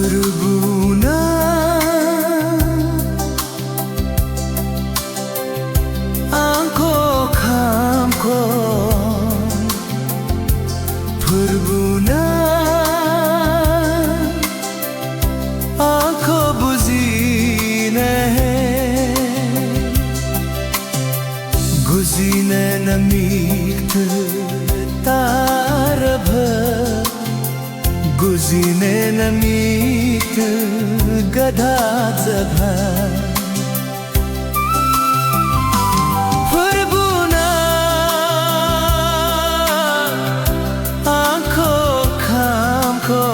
Fırbuna Anko kamko Fırbuna Anko buzine Guzine namik tarab Guzine namit gada zabha Fırbuna aanko kamko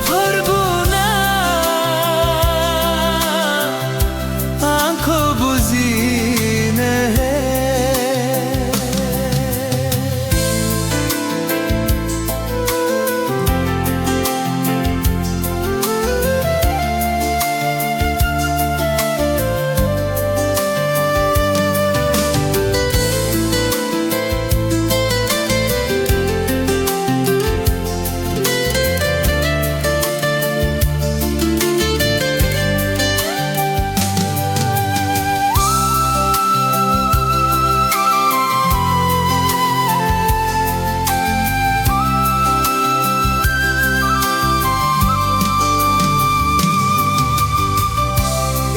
Fırbuna aanko buzine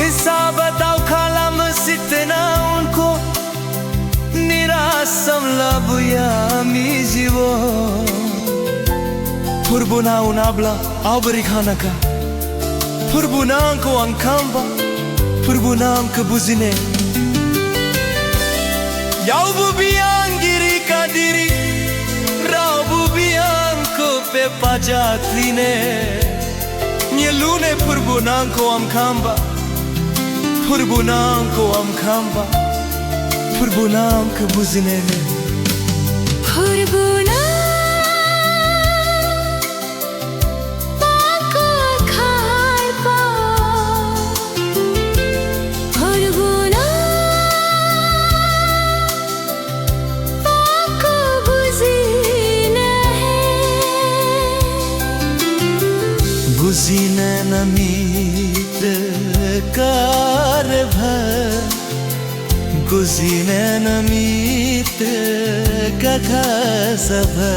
ऐसा बताओ खाला मसितना उनको निरासम labuya mizivo Fırbuna unabla abrikanaka Fırbuna ko ankamba Fırbuna ke buzine Yaubu biangiri kadiri Raubu bianko pe pajatline Nyelune Fırbuna ko amkamba Fırbunam ko amkamba Fırbunam ke buzine Fırbuna Bako karpa Fırbuna Bako buzine Buzine namit Guzine namit kakha sabha